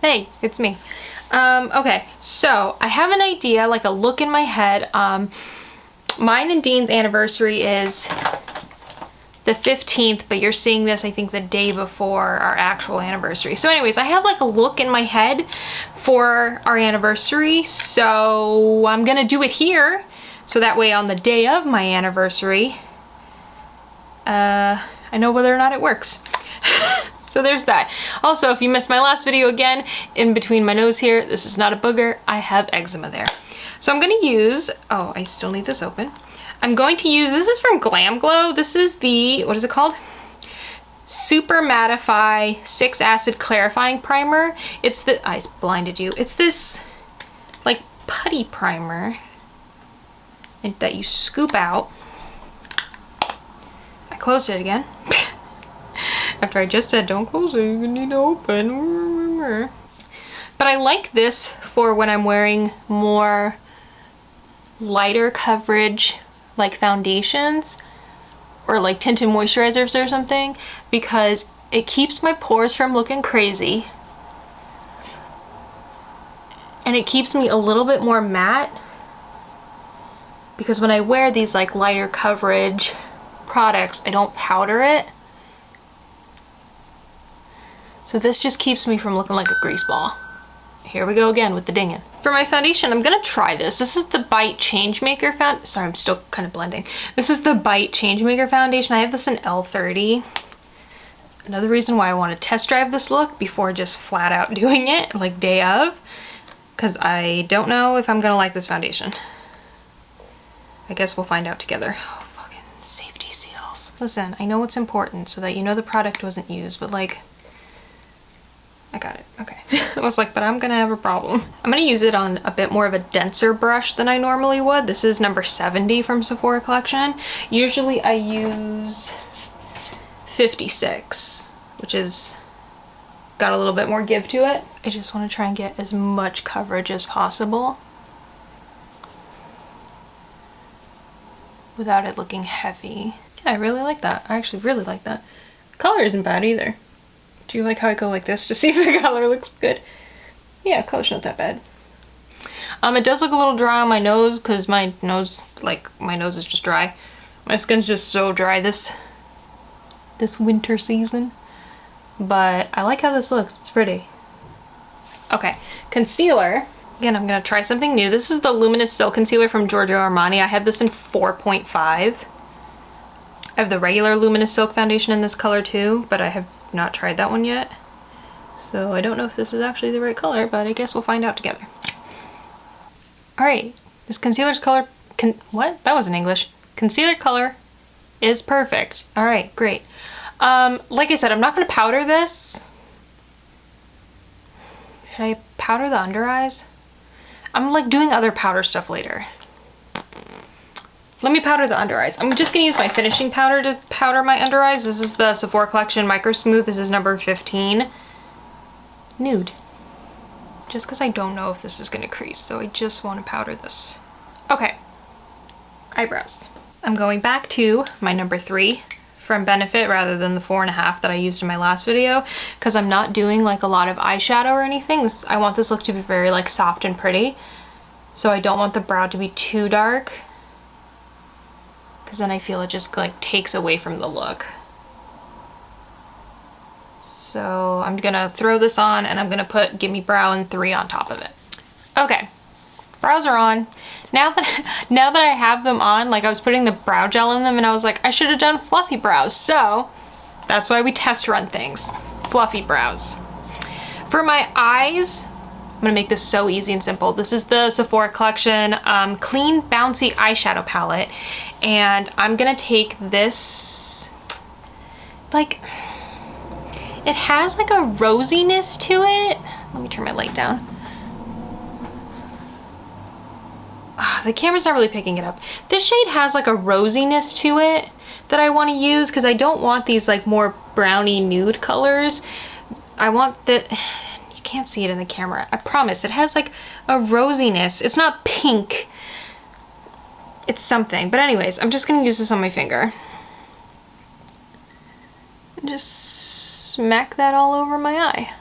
Hey, it's me. Okay, so I have an idea, like a look in my head. Mine and Dean's anniversary is the 15th, but you're seeing this, I think, the day before our actual anniversary. So anyways, I have like a look in my head for our anniversary, so I'm gonna do it here. So that way on the day of my anniversary, I know whether or not it works. So there's that. Also, if you missed my last video, again, in between my nose here, this is not a booger, I have eczema there. So I'm gonna use, oh, I still need this open. I'm going to use, this is from GlamGlow. This is the, what is it called? SuperMattify 6 Acid Clarifying Primer. It's the, I blinded you. It's this like putty primer that you scoop out. I closed it again. After I just said, don't close it, you need to open. But I like this for when I'm wearing more lighter coverage, like foundations, or like tinted moisturizers or something, because it keeps my pores from looking crazy. And it keeps me a little bit more matte, because when I wear these like lighter coverage products, I don't powder it. So this just keeps me from looking like a grease ball. Here we go again with the dinging. For my foundation, I'm gonna try this. This is the Bite Changemaker foundation. Sorry, I'm still kind of blending. This is the Bite Changemaker foundation. I have this in L30. Another reason why I want to test drive this look before just flat out doing it, like day of, because I don't know if I'm gonna like this foundation. I guess we'll find out together. Oh, fucking safety seals. Listen, I know it's important so that you know the product wasn't used, but like, I got it, okay. I was like, but I'm gonna have a problem. I'm gonna use it on a bit more of a denser brush than I normally would. This is number 70 from Sephora collection. Usually I use 56, which is got a little bit more give to it. I just wanna try and get as much coverage as possible without it looking heavy. Yeah, I really like that. I actually really like that. Color isn't bad either. Do you like how I go like this to see if the color looks good? Yeah, color's not that bad. It does look a little dry on my nose because my nose is just dry. My skin's just so dry this winter season. But I like how this looks. It's pretty. Okay, concealer. Again, I'm gonna try something new. This is the Luminous Silk Concealer from Giorgio Armani. I have this in 4.5. I have the regular Luminous Silk foundation in this color too, but I have not tried that one yet. So I don't know if this is actually the right color, but I guess we'll find out together. Alright, this concealer's color, what? That wasn't English. Concealer color is perfect. Alright, great. Like I said, I'm not gonna powder this. Should I powder the under eyes? I'm like doing other powder stuff later. Let me powder the under eyes. I'm just gonna use my finishing powder to powder my under eyes. This is the Sephora collection Microsmooth. This is number 15. Nude. Just because I don't know if this is gonna crease, so I just want to powder this. Okay. Eyebrows. I'm going back to my number 3 from Benefit rather than the 4.5 that I used in my last video, because I'm not doing like a lot of eyeshadow or anything. I want this look to be very like soft and pretty. So I don't want the brow to be too dark, because then I feel it just like takes away from the look. So I'm gonna throw this on and I'm gonna put Gimme Brow in 3 on top of it. Okay, brows are on. Now that I have them on, like I was putting the brow gel in them and I was like, I should have done fluffy brows. So that's why we test run things. Fluffy brows. For my eyes, I'm gonna make this so easy and simple. This is the Sephora collection Clean Bouncy Eyeshadow Palette. And I'm gonna take this, like, it has like a rosiness to it. Let me turn my light down. The camera's not really picking it up. This shade has like a rosiness to it that I want to use because I don't want these like more browny nude colors. I want the, you can't see it in the camera, I promise. It has like a rosiness. It's not pink. It's something. But anyways, I'm just gonna use this on my finger. And just smack that all over my eye.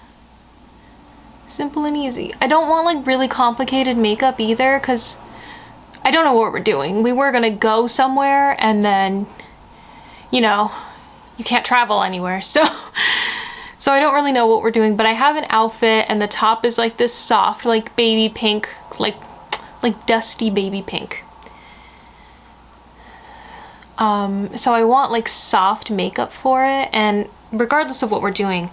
Simple and easy. I don't want like really complicated makeup either, because I don't know what we're doing. We were gonna go somewhere and then, you know, you can't travel anywhere. So I don't really know what we're doing, but I have an outfit and the top is like this soft, like baby pink, like dusty baby pink. So I want like soft makeup for it, and regardless of what we're doing,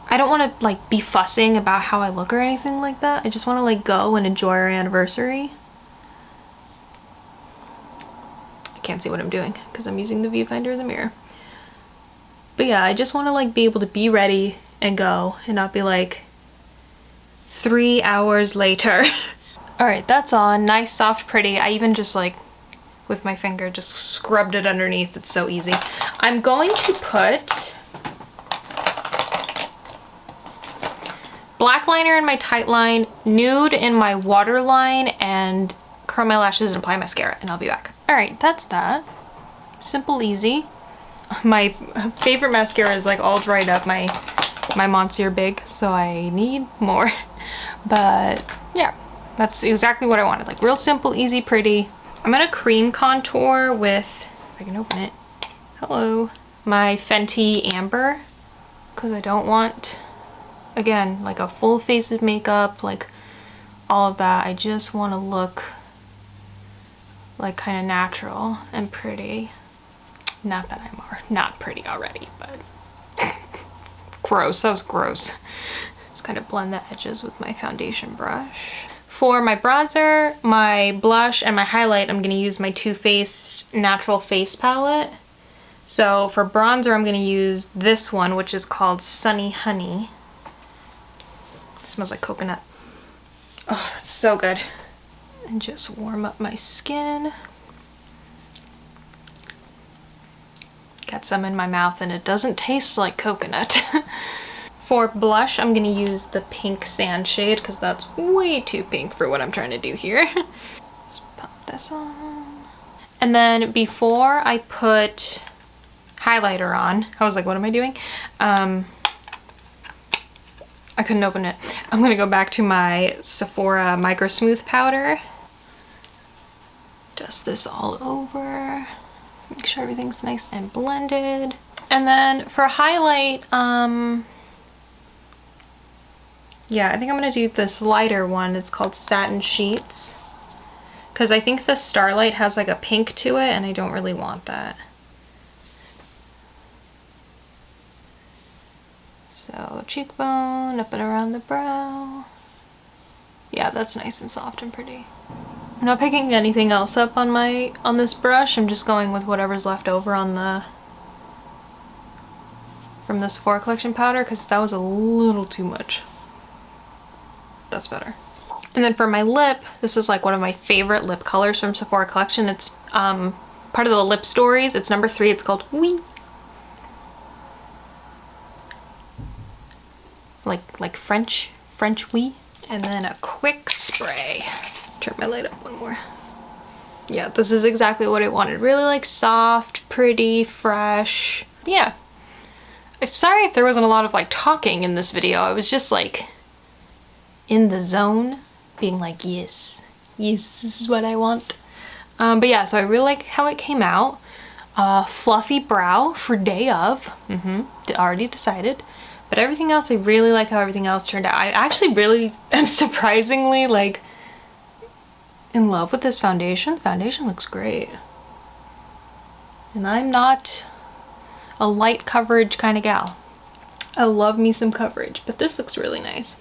I don't want to like be fussing about how I look or anything like that. I just want to like go and enjoy our anniversary. I can't see what I'm doing because I'm using the viewfinder as a mirror. But yeah, I just want to like be able to be ready and go and not be like 3 hours later. All right, that's on. Nice, soft, pretty. I even just like with my finger just scrubbed it underneath. It's so easy. I'm going to put black liner in my tight line, nude in my waterline, and curl my lashes and apply mascara, and I'll be back. All right, that's that. Simple, easy. My favorite mascara is like all dried up. My Monsieur big, so I need more. But yeah, that's exactly what I wanted. Like real simple, easy, pretty. I'm gonna cream contour with, if I can open it, hello, my Fenty Amber, because I don't want, again, like a full face of makeup, like all of that. I just want to look like kind of natural and pretty. Not that I'm not pretty already, but gross. That was gross. Just kind of blend the edges with my foundation brush. For my bronzer, my blush, and my highlight, I'm going to use my Too Faced Natural Face Palette. So for bronzer, I'm going to use this one, which is called Sunny Honey. It smells like coconut. Oh, that's so good. And just warm up my skin. Got some in my mouth and it doesn't taste like coconut. For blush, I'm gonna use the pink sand shade because that's way too pink for what I'm trying to do here. Just pop this on. And then before I put highlighter on, I was like, what am I doing? I couldn't open it. I'm gonna go back to my Sephora Microsmooth powder. Dust this all over. Make sure everything's nice and blended. And then for highlight, yeah, I think I'm gonna do this lighter one. It's called Satin Sheets. Because I think the Starlight has like a pink to it and I don't really want that. So cheekbone, up and around the brow. Yeah, that's nice and soft and pretty. I'm not picking anything else up on this brush. I'm just going with whatever's left over on from the Sephora collection powder because that was a little too much. That's better. And then for my lip, this is like one of my favorite lip colors from Sephora collection. It's part of the LipStories. It's number 3. It's called Wee. Like French Wee. And then a quick spray. Turn my light up one more. Yeah, this is exactly what I wanted. Really like soft, pretty, fresh. Yeah. I'm sorry if there wasn't a lot of like talking in this video. I was just like in the zone, being like, yes, this is what I want. But yeah, so I really like how it came out. Fluffy brow for day of. Already decided. But everything else, I really like how everything else turned out. I actually really am surprisingly like in love with this foundation. The foundation looks great. And I'm not a light coverage kind of gal. I love me some coverage, but this looks really nice.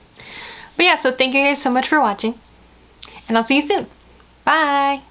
But yeah, so thank you guys so much for watching, and I'll see you soon. Bye!